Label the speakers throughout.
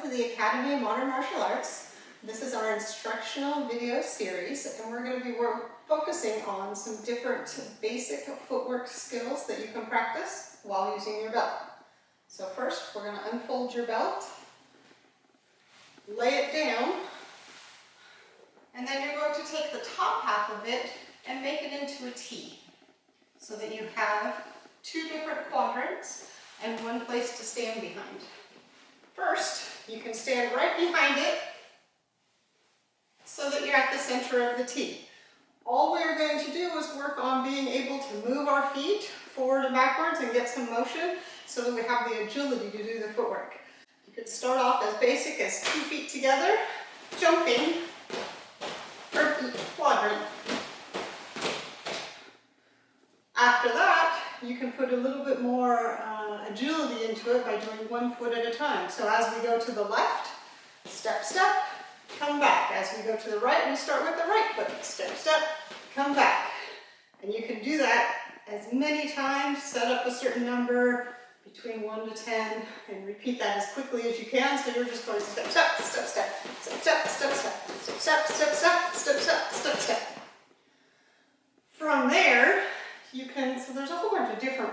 Speaker 1: welcome to the Academy of Modern Martial Arts. This is our instructional video series, and we're going to be focusing on some different basic footwork skills that you can practice while using your belt. So first, we're going to unfold your belt, lay it down, and then you're going to take the top half of it and make it into a T, so that you have two different quadrants and one place to stand behind. First, you can stand right behind it so that you're at the center of the T. All we're going to do is work on being able to move our feet forward and backwards and get some motion so that we have the agility to do the footwork. You could start off as basic as 2 feet together, jumping for each quadrant. After that, you can put a little bit more agility into it by doing 1 foot at a time. So as we go to the left, step, step, come back. As we go to the right, we start with the right foot. Step, step, come back. And you can do that as many times, set up a certain number between 1 to 10, and repeat that as quickly as you can. So you're just going step, step, step, step, step, step, step, step, step, step, step, step, step, step, step. From there, you can, so there's a whole bunch of different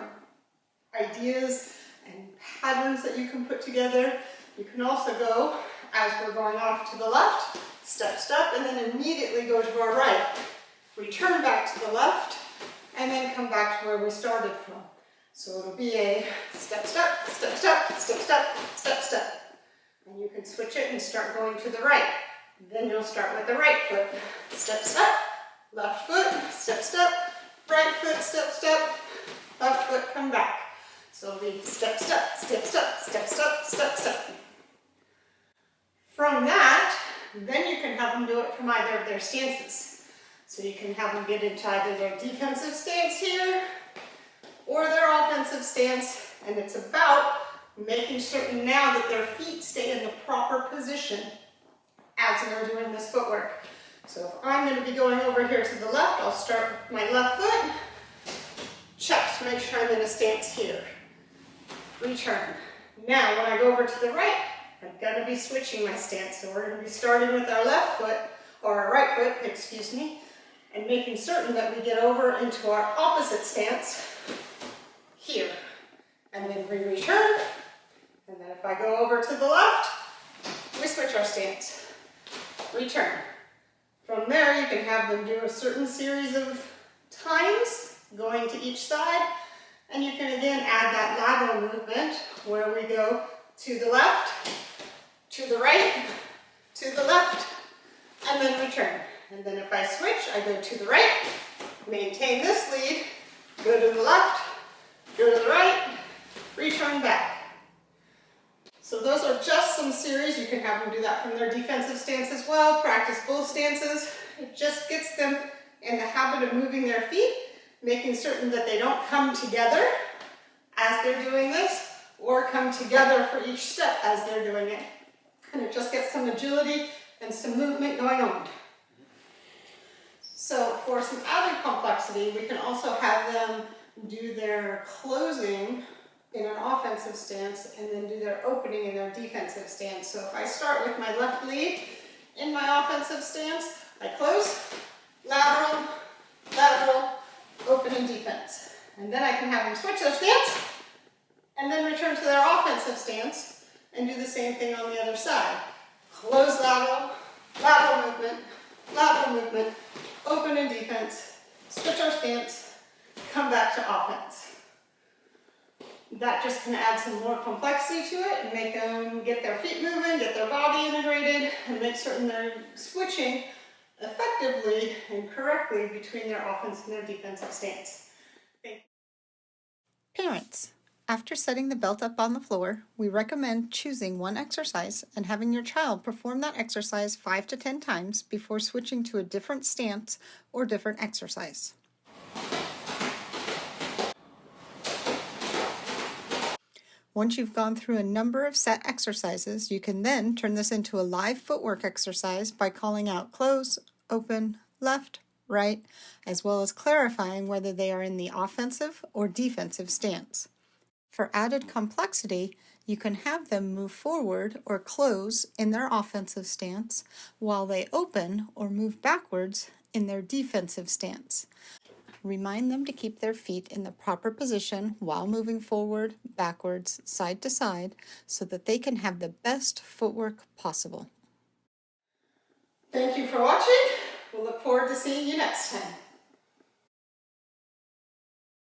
Speaker 1: ideas and patterns that you can put together. You can also go, as we're going off to the left, step, step, and then immediately go to our right. Return back to the left, and then come back to where we started from. So it'll be a step, step, step, step, step, step, step, step. And you can switch it and start going to the right. Then you'll start with the right foot. Step, step, left foot, step, step, right foot, step, step, left foot, come back. So it'll be step, step, step, step, step, step, step, step. From that, then you can have them do it from either of their stances. So you can have them get into either their defensive stance here or their offensive stance, and it's about making certain now that their feet stay in the proper position as they're doing this footwork. So if I'm going to be going over here to the left, I'll start with my left foot, check to make sure I'm in a stance here. Return. Now when I go over to the right, I'm going to be switching my stance. So we're going to be starting with our left foot, or our right foot, excuse me, and making certain that we get over into our opposite stance here. And then we return, and then if I go over to the left, we switch our stance. Return. From there, you can have them do a certain series of times going to each side, and you can again add that lateral movement where we go to the left, to the right, to the left, and then return. And then if I switch, I go to the right, maintain this lead, go to the left, go to the right, return back. So those are just some series. You can have them do that from their defensive stance as well. Practice both stances. It just gets them in the habit of moving their feet, making certain that they don't come together as they're doing this, or come together for each step as they're doing it. And it just gets some agility and some movement going on. So for some added complexity, we can also have them do their closing in an offensive stance and then do their opening in their defensive stance. So if I start with my left lead in my offensive stance, I close, lateral, lateral, open and defense. And then I can have them switch their stance and then return to their offensive stance and do the same thing on the other side. Close lateral, lateral movement, open and defense, switch our stance, come back to offense. That just can add some more complexity to it and make them get their feet moving, get their body integrated, and make certain they're switching effectively and correctly between their offense and their defensive stance. Thank you.
Speaker 2: Parents, after setting the belt up on the floor, we recommend choosing one exercise and having your child perform that exercise 5 to 10 times before switching to a different stance or different exercise. Once you've gone through a number of set exercises, you can then turn this into a live footwork exercise by calling out close, open, left, right, as well as clarifying whether they are in the offensive or defensive stance. For added complexity, you can have them move forward or close in their offensive stance while they open or move backwards in their defensive stance. Remind them to keep their feet in the proper position while moving forward, backwards, side to side, so that they can have the best footwork possible.
Speaker 1: Thank you for watching. We'll look forward to seeing you next time.